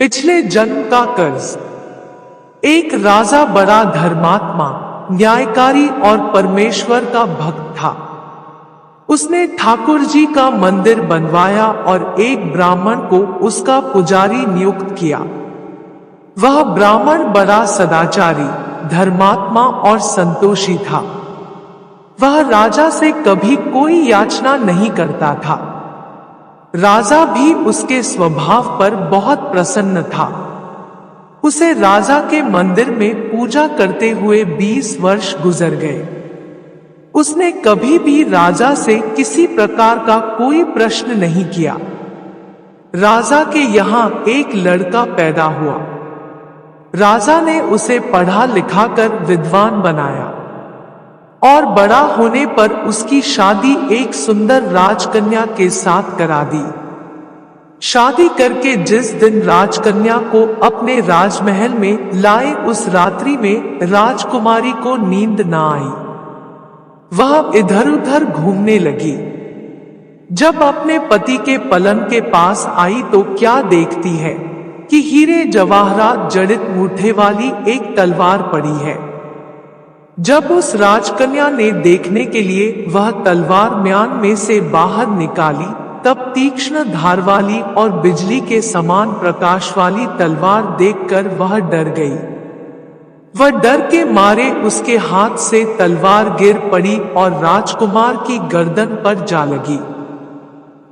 पिछले जन्म का कर्ज। एक राजा बड़ा धर्मात्मा, न्यायकारी और परमेश्वर का भक्त था। उसने ठाकुर जी का मंदिर बनवाया और एक ब्राह्मण को उसका पुजारी नियुक्त किया। वह ब्राह्मण बड़ा सदाचारी, धर्मात्मा और संतोषी था। वह राजा से कभी कोई याचना नहीं करता था। राजा भी उसके स्वभाव पर बहुत प्रसन्न था। उसे राजा के मंदिर में पूजा करते हुए 20 वर्ष गुजर गए। उसने कभी भी राजा से किसी प्रकार का कोई प्रश्न नहीं किया। राजा के यहाँ एक लड़का पैदा हुआ। राजा ने उसे पढ़ा लिखा कर विद्वान बनाया और बड़ा होने पर उसकी शादी एक सुंदर राजकन्या के साथ करा दी। शादी करके जिस दिन राजकन्या को अपने राजमहल में लाए, उस रात्रि में राजकुमारी को नींद न आई। वह इधर उधर घूमने लगी। जब अपने पति के पलंग के पास आई तो क्या देखती है कि हीरे जवाहरात जड़ित मूठे वाली एक तलवार पड़ी है। जब उस राजकन्या ने देखने के लिए वह तलवार म्यान में से बाहर निकाली, तब तीक्ष्ण धार वाली और बिजली के समान प्रकाश वाली तलवार देखकर वह डर गई। वह डर के मारे उसके हाथ से तलवार गिर पड़ी और राजकुमार की गर्दन पर जा लगी।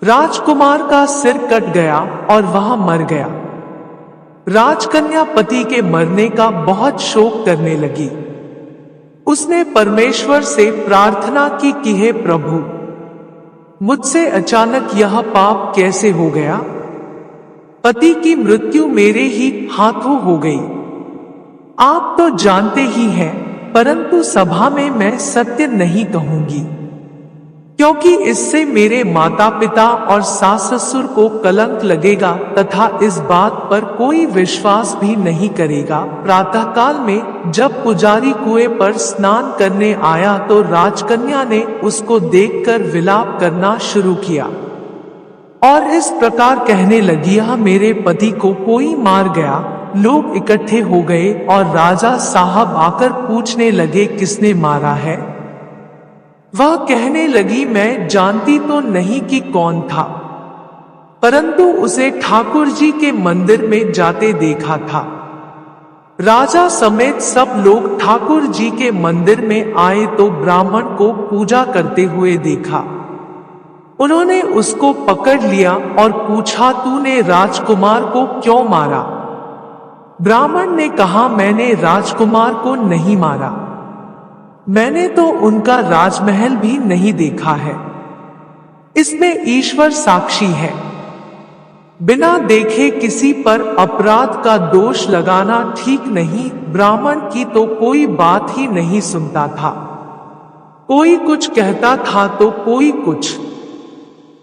राजकुमार का सिर कट गया और वह मर गया। राजकन्या पति के मरने का बहुत शोक करने लगी। उसने परमेश्वर से प्रार्थना की कि हे प्रभु, मुझसे अचानक यह पाप कैसे हो गया? पति की मृत्यु मेरे ही हाथों हो गई। आप तो जानते ही हैं, परंतु सभा में मैं सत्य नहीं कहूंगी, क्योंकि इससे मेरे माता पिता और सास ससुर को कलंक लगेगा तथा इस बात पर कोई विश्वास भी नहीं करेगा। प्रातःकाल में जब पुजारी कुएं पर स्नान करने आया तो राजकन्या ने उसको देखकर विलाप करना शुरू किया और इस प्रकार कहने लगी, यह मेरे पति को कोई मार गया। लोग इकट्ठे हो गए और राजा साहब आकर पूछने लगे, किसने मारा है? वह कहने लगी, मैं जानती तो नहीं कि कौन था, परंतु उसे ठाकुर जी के मंदिर में जाते देखा था। राजा समेत सब लोग ठाकुर जी के मंदिर में आए तो ब्राह्मण को पूजा करते हुए देखा। उन्होंने उसको पकड़ लिया और पूछा, तूने राजकुमार को क्यों मारा? ब्राह्मण ने कहा, मैंने राजकुमार को नहीं मारा। मैंने तो उनका राजमहल भी नहीं देखा है। इसमें ईश्वर साक्षी है। बिना देखे किसी पर अपराध का दोष लगाना ठीक नहीं। ब्राह्मण की तो कोई बात ही नहीं सुनता था। कोई कुछ कहता था तो कोई कुछ।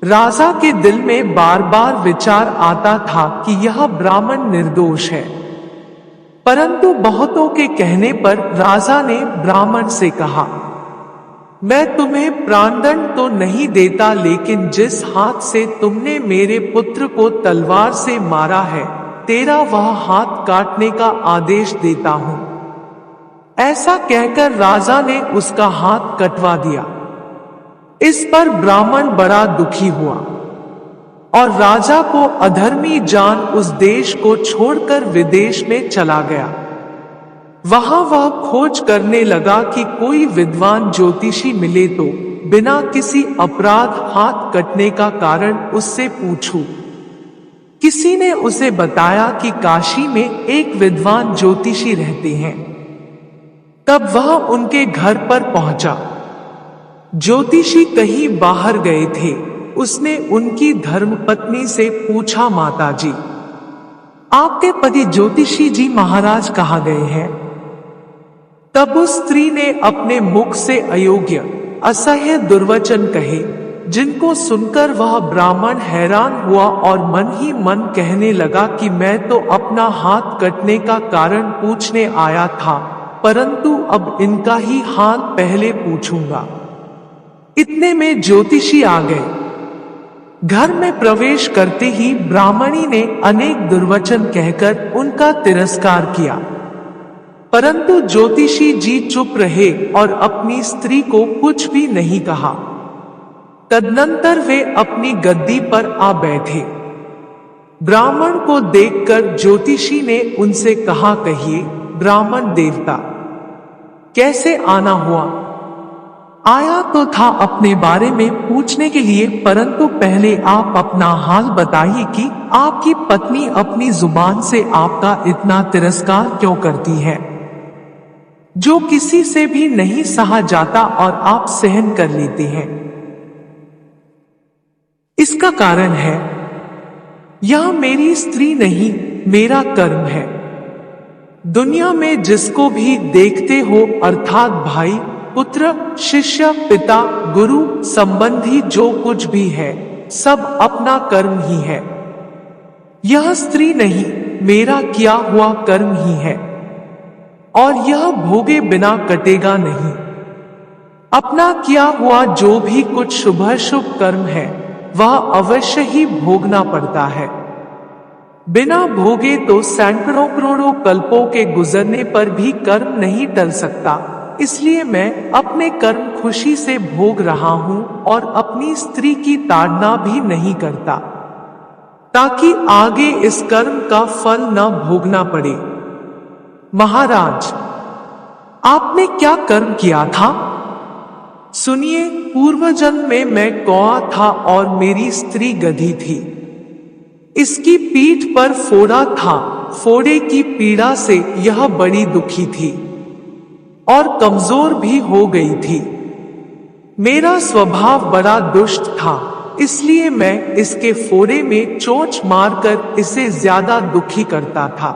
राजा के दिल में बार बार विचार आता था कि यह ब्राह्मण निर्दोष है, परंतु बहुतों के कहने पर राजा ने ब्राह्मण से कहा, मैं तुम्हें प्राणदंड तो नहीं देता, लेकिन जिस हाथ से तुमने मेरे पुत्र को तलवार से मारा है, तेरा वह हाथ काटने का आदेश देता हूं। ऐसा कहकर राजा ने उसका हाथ कटवा दिया। इस पर ब्राह्मण बड़ा दुखी हुआ और राजा को अधर्मी जान उस देश को छोड़कर विदेश में चला गया। वहां वह खोज करने लगा कि कोई विद्वान ज्योतिषी मिले तो बिना किसी अपराध हाथ कटने का कारण उससे पूछूं। किसी ने उसे बताया कि काशी में एक विद्वान ज्योतिषी रहते हैं। तब वह उनके घर पर पहुंचा। ज्योतिषी कहीं बाहर गए थे। उसने उनकी धर्मपत्नी से पूछा, माताजी, आपके पति ज्योतिषी जी महाराज कहाँ गए हैं? तब उस स्त्री ने अपने मुख से अयोग्य असह्य दुर्वचन कहे, जिनको सुनकर वह ब्राह्मण हैरान हुआ और मन ही मन कहने लगा कि मैं तो अपना हाथ कटने का कारण पूछने आया था, परंतु अब इनका ही हाल पहले पूछूंगा। इतने में ज्योतिषी आ गए। घर में प्रवेश करते ही ब्राह्मणी ने अनेक दुर्वचन कहकर उनका तिरस्कार किया, परंतु ज्योतिषी जी चुप रहे और अपनी स्त्री को कुछ भी नहीं कहा। तदनंतर वे अपनी गद्दी पर आ बैठे। ब्राह्मण को देखकर ज्योतिषी ने उनसे कहा, कहिए ब्राह्मण देवता, कैसे आना हुआ? आया तो था अपने बारे में पूछने के लिए, परंतु पहले आप अपना हाल बताइए कि आपकी पत्नी अपनी जुबान से आपका इतना तिरस्कार क्यों करती है, जो किसी से भी नहीं सहा जाता और आप सहन कर लेते हैं। इसका कारण है, यह मेरी स्त्री नहीं, मेरा कर्म है। दुनिया में जिसको भी देखते हो, अर्थात भाई, पुत्र, शिष्य, पिता, गुरु, संबंधी, जो कुछ भी है, सब अपना कर्म ही है। यह स्त्री नहीं, मेरा किया हुआ कर्म ही है, और यह भोगे बिना कटेगा नहीं। अपना किया हुआ जो भी कुछ शुभ कर्म है, वह अवश्य ही भोगना पड़ता है। बिना भोगे तो सैकड़ों करोड़ों कल्पों के गुजरने पर भी कर्म नहीं टल सकता। इसलिए मैं अपने कर्म खुशी से भोग रहा हूं और अपनी स्त्री की ताड़ना भी नहीं करता, ताकि आगे इस कर्म का फल न भोगना पड़े। महाराज, आपने क्या कर्म किया था? सुनिए, पूर्व जन्म में मैं कौआ था और मेरी स्त्री गधी थी। इसकी पीठ पर फोड़ा था। फोड़े की पीड़ा से यह बड़ी दुखी थी और कमजोर भी हो गई थी। मेरा स्वभाव बड़ा दुष्ट था, इसलिए मैं इसके फोड़े में चोंच मारकर इसे ज्यादा दुखी करता था।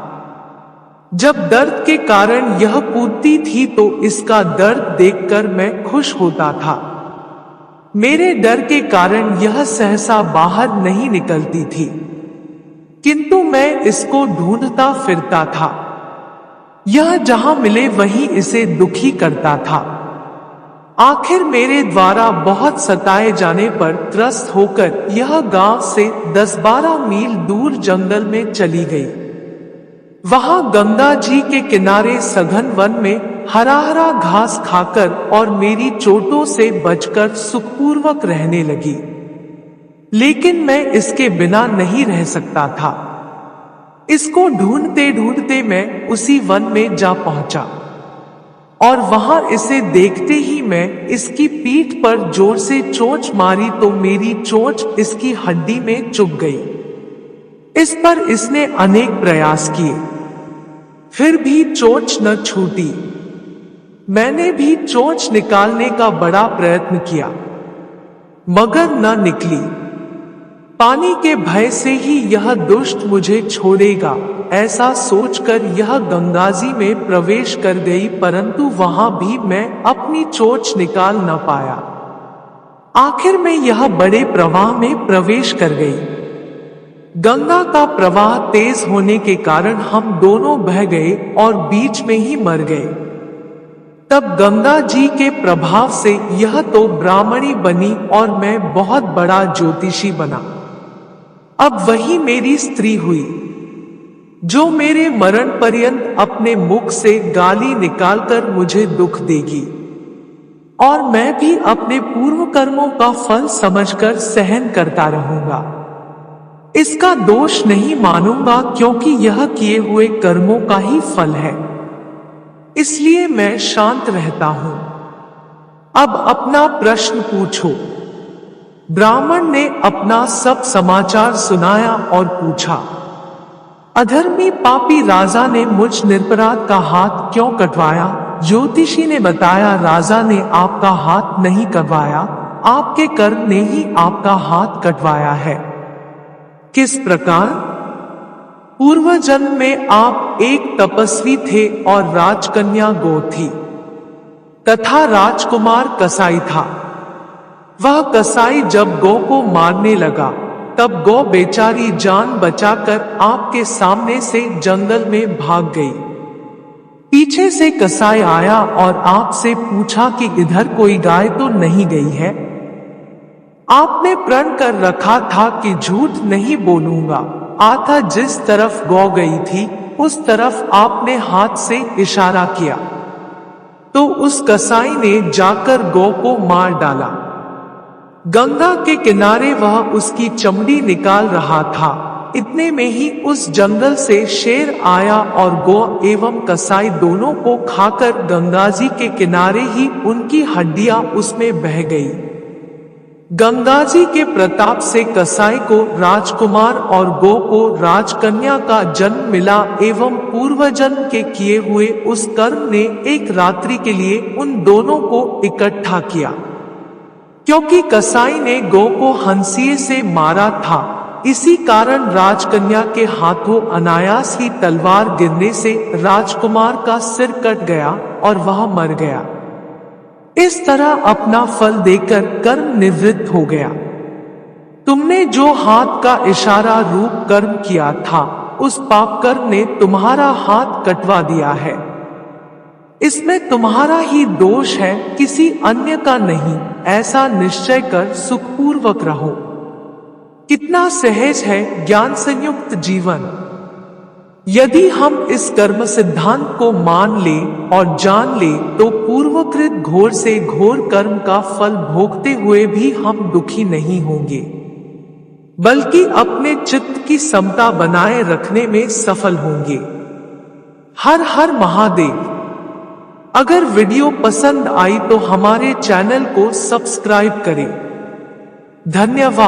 जब दर्द के कारण यह कूदती थी तो इसका दर्द देखकर मैं खुश होता था। मेरे डर के कारण यह सहसा बाहर नहीं निकलती थी, किंतु मैं इसको ढूंढता फिरता था। यह जहां मिले वहीं इसे दुखी करता था। आखिर मेरे द्वारा बहुत सताए जाने पर त्रस्त होकर यह गांव से 10-12 मील दूर जंगल में चली गई। वहां गंगा जी के किनारे सघन वन में हरा हरा घास खाकर और मेरी चोटों से बचकर सुखपूर्वक रहने लगी। लेकिन मैं इसके बिना नहीं रह सकता था। इसको ढूंढते ढूंढते मैं उसी वन में जा पहुंचा और वहां इसे देखते ही मैं इसकी पीठ पर जोर से चोंच मारी तो मेरी चोंच इसकी हड्डी में चुभ गई। इस पर इसने अनेक प्रयास किए, फिर भी चोंच न छूटी। मैंने भी चोंच निकालने का बड़ा प्रयत्न किया, मगर न निकली। पानी के भय से ही यह दुष्ट मुझे छोड़ेगा, ऐसा सोचकर यह गंगाजी में प्रवेश कर गई, परंतु वहां भी मैं अपनी चोंच निकाल न पाया। आखिर में यह बड़े प्रवाह में प्रवेश कर गई। गंगा का प्रवाह तेज होने के कारण हम दोनों बह गए और बीच में ही मर गए। तब गंगा जी के प्रभाव से यह तो ब्राह्मणी बनी और मैं बहुत बड़ा ज्योतिषी बना। अब वही मेरी स्त्री हुई, जो मेरे मरण पर्यंत अपने मुख से गाली निकालकर मुझे दुख देगी, और मैं भी अपने पूर्व कर्मों का फल समझकर सहन करता रहूंगा। इसका दोष नहीं मानूंगा, क्योंकि यह किए हुए कर्मों का ही फल है। इसलिए मैं शांत रहता हूं। अब अपना प्रश्न पूछो। ब्राह्मण ने अपना सब समाचार सुनाया और पूछा, अधर्मी पापी राजा ने मुझ निरपराध का हाथ क्यों कटवाया? ज्योतिषी ने बताया, राजा ने आपका हाथ नहीं कटवाया, आपके कर्म ने ही आपका हाथ कटवाया है। किस प्रकार? पूर्व जन्म में आप एक तपस्वी थे और राजकन्या गौ थी, तथा राजकुमार कसाई था। वह कसाई जब गौ को मारने लगा, तब गौ बेचारी जान बचाकर आपके सामने से जंगल में भाग गई। पीछे से कसाई आया और आपसे पूछा कि इधर कोई गाय तो नहीं गई है? आपने प्रण कर रखा था कि झूठ नहीं बोलूंगा। आथा जिस तरफ गौ गई थी उस तरफ आपने हाथ से इशारा किया तो उस कसाई ने जाकर गौ को मार डाला। गंगा के किनारे वह उसकी चमड़ी निकाल रहा था। इतने में ही उस जंगल से शेर आया और गौ एवं कसाई दोनों को खाकर गंगाजी के किनारे ही उनकी हड्डियां उसमें बह गई। गंगाजी के प्रताप से कसाई को राजकुमार और गौ को राजकन्या का जन्म मिला एवं पूर्वजन्म के किए हुए उस कर्म ने एक रात्रि के लिए उन दोनों को इकट्ठा किया। क्योंकि कसाई ने गौ को हंसिए से मारा था, इसी कारण राजकन्या के हाथों अनायास ही तलवार गिरने से राजकुमार का सिर कट गया और वह मर गया। इस तरह अपना फल देकर कर्म निवृत्त हो गया। तुमने जो हाथ का इशारा रूप कर्म किया था उस पाप कर्म ने तुम्हारा हाथ कटवा दिया है। इसमें तुम्हारा ही दोष है, किसी अन्य का नहीं। ऐसा निश्चय कर सुखपूर्वक रहो। कितना सहज है ज्ञान संयुक्त जीवन। यदि हम इस कर्म सिद्धांत को मान ले और जान ले तो पूर्वकृत घोर से घोर कर्म का फल भोगते हुए भी हम दुखी नहीं होंगे, बल्कि अपने चित्त की समता बनाए रखने में सफल होंगे। हर हर महादेव। अगर वीडियो पसंद आई तो हमारे चैनल को सब्सक्राइब करें। धन्यवाद।